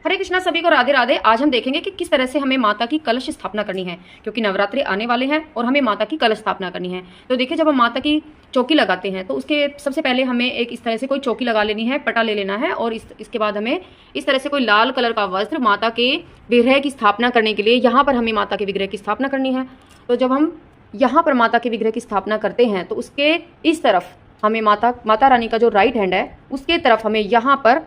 हरे कृष्णा सभी को राधे राधे। आज हम देखेंगे कि किस तरह से हमें माता की कलश स्थापना करनी है, क्योंकि नवरात्रि आने वाले हैं और हमें माता की कलश स्थापना करनी है। तो देखिए, जब हम माता की चौकी लगाते हैं तो उसके सबसे पहले हमें एक इस तरह से कोई चौकी लगा लेनी है, पटा ले लेना है, और इसके बाद हमें इस तरह से कोई लाल कलर का वस्त्र माता के विग्रह की स्थापना करने के लिए यहाँ पर हमें माता के विग्रह की स्थापना करनी है। तो जब हम यहाँ पर माता के विग्रह की स्थापना करते हैं तो उसके इस तरफ हमें माता रानी का जो राइट हैंड है उसके तरफ हमें यहाँ पर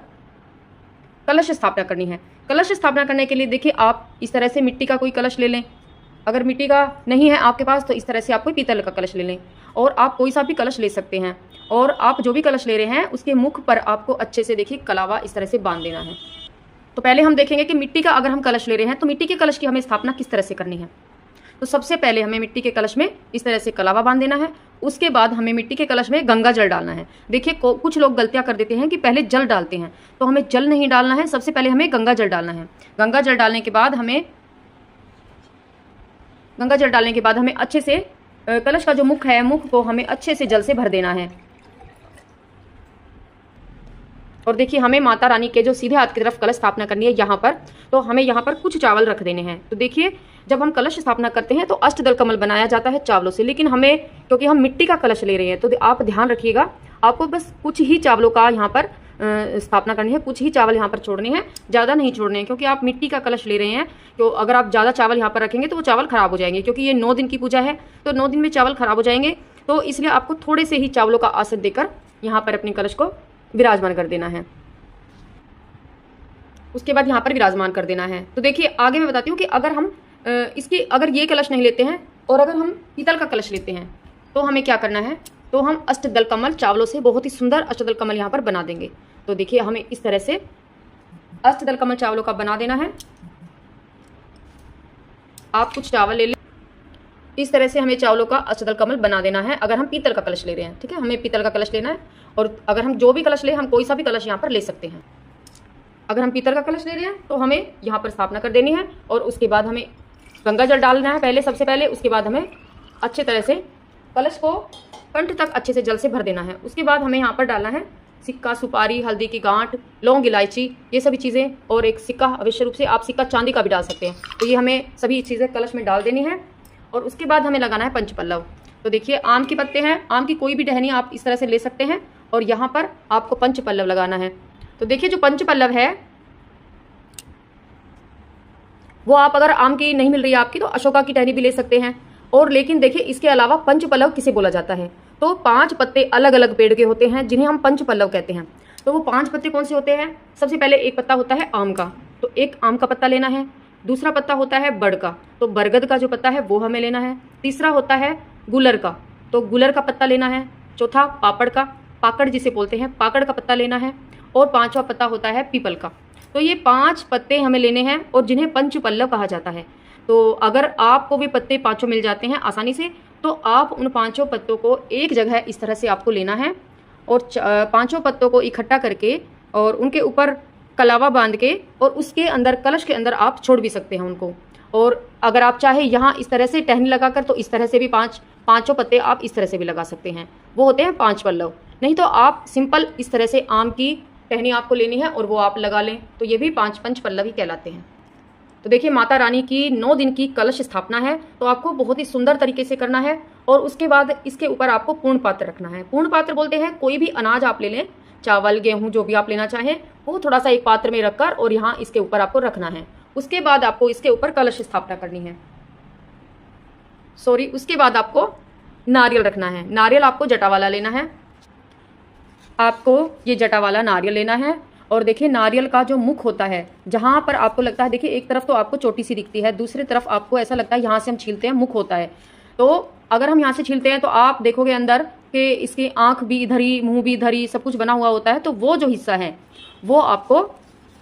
कलश स्थापना करनी है। कलश स्थापना करने के लिए देखिए, आप इस तरह से मिट्टी का कोई कलश ले लें। अगर मिट्टी का नहीं है आपके पास तो इस तरह से आप कोई पीतल का कलश ले लें, और आप कोई सा भी कलश ले सकते हैं। और आप जो भी कलश ले रहे हैं उसके मुख पर आपको अच्छे से देखिए कलावा इस तरह से बांध देना है। तो पहले हम देखेंगे कि मिट्टी का अगर हम कलश ले रहे हैं तो मिट्टी के कलश की हमें स्थापना किस तरह से करनी है। तो सबसे पहले हमें मिट्टी के कलश में इस तरह से कलावा बांध देना है। उसके बाद हमें मिट्टी के कलश में गंगा जल डालना है। देखिए, कुछ लोग गलतियां कर देते हैं कि पहले जल डालते हैं, तो हमें जल नहीं डालना है। सबसे पहले हमें गंगा जल डालना है। गंगा जल डालने के बाद हमें अच्छे से कलश का जो मुख है, मुख को हमें अच्छे से जल से भर देना है। और देखिए, हमें माता रानी के जो सीधे हाथ की तरफ कलश स्थापना करनी है यहाँ पर, तो हमें यहाँ पर कुछ चावल रख देने हैं। तो देखिए, जब हम कलश स्थापना करते हैं तो अष्टदल कमल बनाया जाता है चावलों से, लेकिन हमें क्योंकि हम मिट्टी का कलश ले रहे हैं तो आप ध्यान रखिएगा, आपको बस कुछ ही चावलों का यहाँ पर स्थापना करनी है। कुछ ही चावल यहाँ पर छोड़ने हैं, ज़्यादा नहीं छोड़ने हैं, क्योंकि आप मिट्टी का कलश ले रहे हैं। तो अगर आप ज़्यादा चावल यहाँ पर रखेंगे तो वो चावल खराब हो जाएंगे, क्योंकि ये 9 दिन की पूजा है, तो 9 दिन में चावल खराब हो जाएंगे। तो इसलिए आपको थोड़े से ही चावलों का आसन देकर यहाँ पर अपने कलश को विराजमान कर देना है। उसके बाद यहाँ पर विराजमान कर देना है। तो देखिए, आगे मैं बताती हूँ कि अगर हम अगर ये कलश नहीं लेते हैं और अगर हम पीतल का कलश लेते हैं तो हमें क्या करना है। तो हम अष्टदल कमल चावलों से बहुत ही सुंदर अष्टदल कमल यहाँ पर बना देंगे। तो देखिए, हमें इस तरह से अष्टदल कमल चावलों का बना देना है। आप कुछ चावल ले लें, इस तरह से हमें चावलों का अष्टदल कमल बना देना है। अगर हम पीतल का कलश ले रहे हैं, ठीक है, हमें पीतल का कलश लेना है। और अगर हम जो भी कलश ले, हम कोई सा भी कलश यहाँ पर ले सकते हैं। अगर हम पीतल का कलश ले रहे हैं तो हमें यहाँ पर स्थापना कर देनी है, और उसके बाद हमें गंगा जल डालना है सबसे पहले। उसके बाद हमें अच्छे तरह से कलश को कंठ तक अच्छे से जल से भर देना है। उसके बाद हमें यहाँ पर डालना है सिक्का, सुपारी, हल्दी की गांठ, लौंग, इलायची, ये सभी चीज़ें, और एक सिक्का। अवश्य रूप से आप सिक्का चांदी का भी डाल सकते हैं। तो ये हमें सभी चीज़ें कलश में डाल देनी है। और उसके बाद हमें लगाना है पंचपल्लव। तो देखिए, आम के पत्ते हैं, आम की कोई भी टहनी आप इस तरह से ले सकते हैं, और यहाँ पर आपको पंचपल्लव लगाना है। तो देखिए, जो पंचपल्लव है वो आप अगर आम की नहीं मिल रही है आपकी तो अशोका की टहनी भी ले सकते हैं। और लेकिन देखिए, इसके अलावा पंचपल्लव किसे बोला जाता है, तो 5 पत्ते अलग अलग पेड़ के होते हैं जिन्हें हम पंचपल्लव कहते हैं। तो वो 5 पत्ते कौन से होते हैं। सबसे पहले एक पत्ता होता है आम का, तो एक आम का पत्ता लेना है। दूसरा पत्ता होता है बड़ का, तो बरगद का जो पत्ता है वो हमें लेना है। तीसरा होता है गुलर का, तो गुलर का पत्ता लेना है। चौथा पापड़ का, पाकड़ जिसे बोलते हैं, पाकड़ का पत्ता लेना है। और 5वां पत्ता होता है पीपल का। तो ये 5 पत्ते हमें लेने हैं, और जिन्हें पंचपल्लव कहा जाता है। तो अगर आपको भी पत्ते 5 मिल जाते हैं आसानी से, तो आप उन 5 पत्तों को एक जगह इस तरह से आपको लेना है, और 5 पत्तों को इकट्ठा करके और उनके ऊपर कलावा बांध के, और उसके अंदर कलश के अंदर आप छोड़ भी सकते हैं उनको। और अगर आप चाहे यहाँ इस तरह से टहनी लगाकर, तो इस तरह से भी 5 पत्ते आप इस तरह से भी लगा सकते हैं, वो होते हैं 5 पल्लव। नहीं तो आप सिंपल इस तरह से आम की टहनी आपको लेनी है और वो आप लगा लें, तो ये भी 5 पंचपल्लव ही कहलाते हैं। तो देखिए, माता रानी की 9 दिन की कलश स्थापना है, तो आपको बहुत ही सुंदर तरीके से करना है। और उसके बाद इसके ऊपर आपको पूर्ण पात्र रखना है। पूर्ण पात्र बोलते हैं कोई भी अनाज आप ले लें, चावल, गेहूं, जो भी आप लेना चाहें, वो थोड़ा सा एक पात्र में रखकर और यहाँ इसके ऊपर आपको रखना है। उसके बाद आपको इसके ऊपर कलश स्थापना करनी है। उसके बाद आपको नारियल रखना है। नारियल आपको जटा वाला लेना है। आपको ये जटा वाला नारियल लेना है। और देखिए, नारियल का जो मुख होता है, जहाँ पर आपको लगता है, देखिए एक तरफ तो आपको चोटी सी दिखती है, दूसरी तरफ आपको ऐसा लगता है यहाँ से हम छीलते हैं मुख होता है। तो अगर हम यहाँ से छीलते हैं तो आप देखोगे अंदर कि इसकी आंख भी इधर ही, मुंह भी इधर ही, सब कुछ बना हुआ होता है। तो वो जो हिस्सा है वो आपको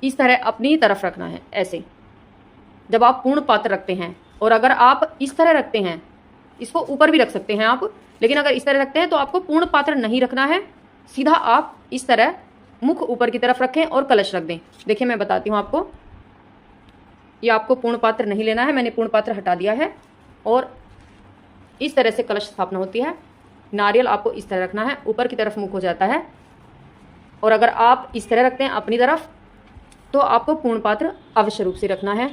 इस तरह अपनी तरफ रखना है, ऐसे जब आप पूर्ण पात्र रखते हैं। और अगर आप इस तरह रखते हैं, इसको ऊपर भी रख सकते हैं आप, लेकिन अगर इस तरह रखते हैं तो आपको पूर्ण पात्र नहीं रखना है। सीधा आप इस तरह मुख ऊपर की तरफ रखें और कलश रख दें। देखिए, मैं बताती हूँ आपको, ये आपको पूर्ण पात्र नहीं लेना है, मैंने पूर्ण पात्र हटा दिया है। और इस तरह से कलश स्थापना होती है। नारियल आपको इस तरह रखना है, ऊपर की तरफ मुख हो जाता है। और अगर आप इस तरह रखते हैं अपनी तरफ, तो आपको पूर्ण पात्र अवश्य रूप से रखना है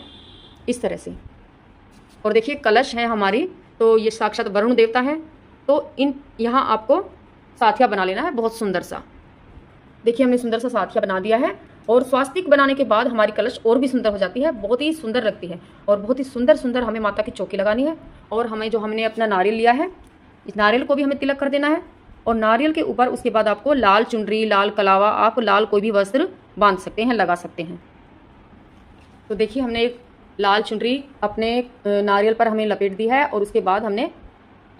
इस तरह से। और देखिए कलश है हमारी, तो ये साक्षात वरुण देवता है। तो इन यहाँ आपको साथिया बना लेना है बहुत सुंदर सा। देखिए हमने सुंदर सा साथिया बना दिया है। और स्वास्तिक बनाने के बाद हमारी कलश और भी सुंदर हो जाती है, बहुत ही सुंदर लगती है। और बहुत ही सुंदर सुंदर हमें माता की चौकी लगानी है। और हमें जो हमने अपना नारियल लिया है, इस नारियल को भी हमें तिलक कर देना है। और नारियल के ऊपर उसके बाद आपको लाल चुनरी, लाल कलावा, आप लाल कोई भी वस्त्र बांध सकते हैं, लगा सकते हैं। तो देखिए हमने एक लाल चुनरी अपने नारियल पर हमें लपेट दी है। और उसके बाद हमने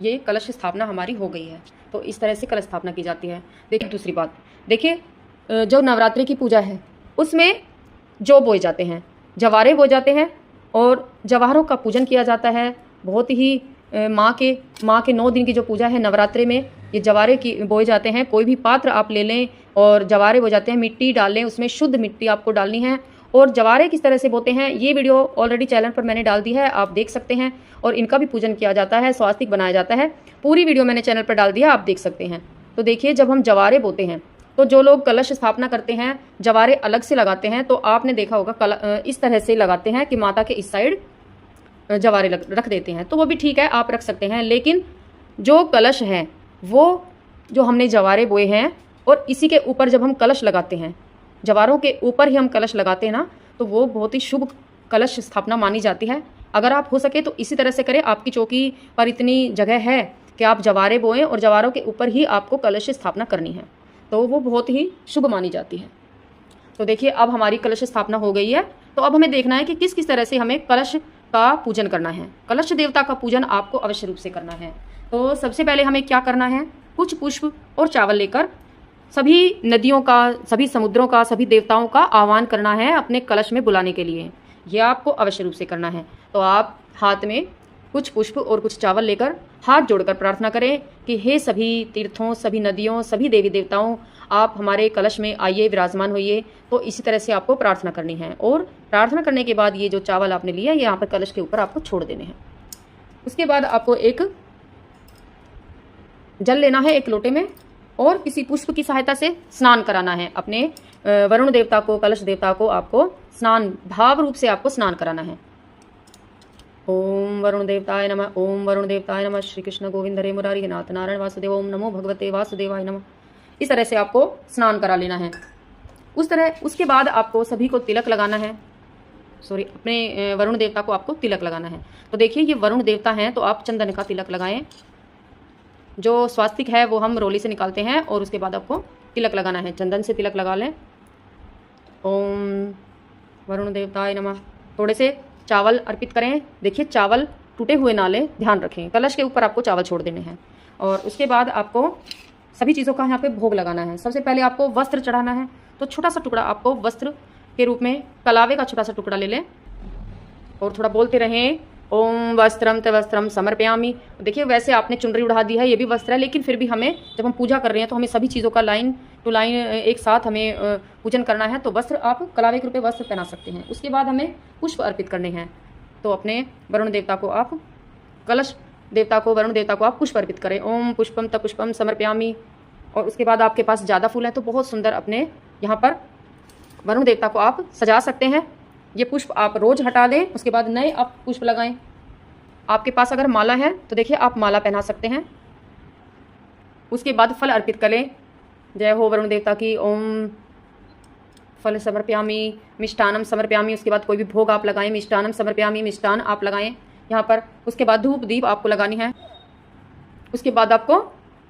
ये कलश स्थापना हमारी हो गई है। तो इस तरह से कलश स्थापना की जाती है। देखिए दूसरी बात, देखिए जो नवरात्रि की पूजा है उसमें जौ बोए जाते हैं, जवारे बोए जाते हैं और जवारों का पूजन किया जाता है। बहुत ही माँ के 9 दिन की जो पूजा है नवरात्रि में, ये जवारे की बोए जाते हैं। कोई भी पात्र आप ले लें और जवारे बोए जाते हैं, मिट्टी डाल लें, उसमें शुद्ध मिट्टी आपको डालनी है। और जवारे किस तरह से बोते हैं ये वीडियो ऑलरेडी चैनल पर मैंने डाल दी है, आप देख सकते हैं। और इनका भी पूजन किया जाता है, स्वास्तिक बनाया जाता है, पूरी वीडियो मैंने चैनल पर डाल दिया, आप देख सकते हैं। तो देखिए जब हम जवारे बोते हैं तो जो लोग कलश स्थापना करते हैं जवारे अलग से लगाते हैं। तो आपने देखा होगा इस तरह से लगाते हैं कि माता के इस साइड जवारे रख देते हैं, तो वो भी ठीक है, आप रख सकते हैं। लेकिन जो कलश है वो जो हमने जवारे बोए हैं और इसी के ऊपर जब हम कलश लगाते हैं, जवारों के ऊपर ही हम कलश लगाते हैं ना, तो वो बहुत ही शुभ कलश स्थापना मानी जाती है। अगर आप हो सके तो इसी तरह से करें। आपकी चौकी पर इतनी जगह है कि आप जवारे बोएं और जवारों के ऊपर ही आपको कलश स्थापना करनी है, तो वो बहुत ही शुभ मानी जाती है। तो देखिए अब हमारी कलश स्थापना हो गई है। तो अब हमें देखना है कि किस किस तरह से हमें कलश का पूजन करना है। कलश देवता का पूजन आपको अवश्य रूप से करना है। तो सबसे पहले हमें क्या करना है, कुछ पुष्प और चावल लेकर सभी नदियों का, सभी समुद्रों का, सभी देवताओं का आह्वान करना है अपने कलश में बुलाने के लिए। यह आपको अवश्य रूप से करना है। तो आप हाथ में कुछ पुष्प और कुछ चावल लेकर हाथ जोड़कर प्रार्थना करें कि हे सभी तीर्थों, सभी नदियों, सभी देवी देवताओं, आप हमारे कलश में आइए, विराजमान होइए। तो इसी तरह से आपको प्रार्थना करनी है। और प्रार्थना करने के बाद ये जो चावल आपने लिया है यहाँ पर कलश के ऊपर आपको छोड़ देने हैं। उसके बाद आपको एक जल लेना है एक लोटे में और किसी पुष्प की सहायता से स्नान कराना है अपने वरुण देवता को, कलश देवता को आपको स्नान, भाव रूप से आपको स्नान कराना है। ओम वरुण देवताय नमः, ओम वरुण देवताय नमः, श्री कृष्ण गोविंद हरे मुरारी नाथ नारायण वासुदेव, ओम नमो भगवते वासुदेवाय नमः। इस तरह से आपको स्नान करा लेना है। उसके बाद आपको सभी को तिलक लगाना है, अपने वरुण देवता को आपको तिलक लगाना है। तो देखिए ये वरुण देवता हैं, तो आप चंदन का तिलक लगाएं। जो स्वास्तिक है वो हम रोली से निकालते हैं और उसके बाद आपको तिलक लगाना है, चंदन से तिलक लगा लें। ओम वरुण देवताय नमः। थोड़े से चावल अर्पित करें। देखिए चावल टूटे हुए ना लें, ध्यान रखें, कलश के ऊपर आपको चावल छोड़ देने हैं। और उसके बाद आपको सभी चीज़ों का यहाँ पे भोग लगाना है। सबसे पहले आपको वस्त्र चढ़ाना है। तो छोटा सा टुकड़ा आपको वस्त्र के रूप में कलावे का छोटा सा टुकड़ा ले लें और थोड़ा बोलते रहें ओम वस्त्रम तवस्त्रम समर्पयामि। देखिए वैसे आपने चुनरी उड़ा दी है, ये भी वस्त्र है, लेकिन फिर भी हमें जब हम पूजा कर रहे हैं तो हमें सभी चीज़ों का लाइन टू लाइन एक साथ हमें पूजन करना है। तो वस्त्र आप कलावे के रूप में वस्त्र पहना सकते हैं। उसके बाद हमें पुष्प अर्पित करने हैं। तो अपने वरुण देवता को आप, कलश देवता को, वरुण देवता को आप पुष्प अर्पित करें। ओम पुष्पम त पुष्पम समर्पयामि। और उसके बाद आपके पास ज़्यादा फूल है तो बहुत सुंदर अपने यहाँ पर वरुण देवता को आप सजा सकते हैं। ये पुष्प आप रोज हटा दें, उसके बाद नए आप पुष्प लगाएं। आपके पास अगर माला है तो देखिए आप माला पहना सकते हैं। उसके बाद फल अर्पित करें। जय हो वरुण देवता की। ओम फल समर्पयामि, मिष्टानम समर्पयामि। उसके बाद कोई भी भोग आप लगाएं, मिष्टानम समर्पयामि, मिष्टान आप लगाएं यहाँ पर। उसके बाद धूप दीप आपको लगानी है। उसके बाद आपको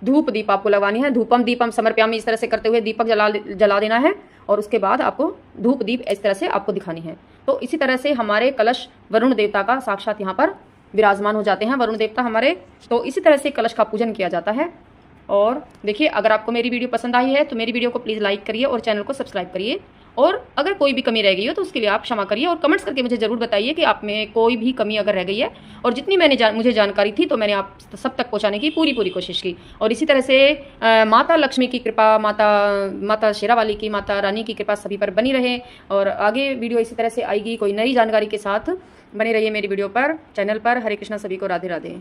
धूप दीप आपको लगानी है। धूपम दीपम समर्पयामि, इस तरह से करते हुए दीपक जला देना है। और उसके बाद आपको धूप दीप इस तरह से आपको दिखानी है। तो इसी तरह से हमारे कलश वरुण देवता का साक्षात यहाँ पर विराजमान हो जाते हैं, वरुण देवता हमारे। तो इसी तरह से कलश का पूजन किया जाता है। और देखिए अगर आपको मेरी वीडियो पसंद आई है तो मेरी वीडियो को प्लीज़ लाइक करिए और चैनल को सब्सक्राइब करिए। और अगर कोई भी कमी रह गई हो तो उसके लिए आप क्षमा करिए और कमेंट्स करके मुझे ज़रूर बताइए कि आप में कोई भी कमी अगर रह गई है। और जितनी मुझे जानकारी थी तो मैंने आप सब तक पहुंचाने की पूरी कोशिश की। और इसी तरह से माता लक्ष्मी की कृपा, माता शेरावाली की, माता रानी की कृपा सभी पर बनी रहे। और आगे वीडियो इसी तरह से आएगी कोई नई जानकारी के साथ। बने रहिए मेरी वीडियो पर, चैनल पर। हरे कृष्णा, सभी को राधे राधे।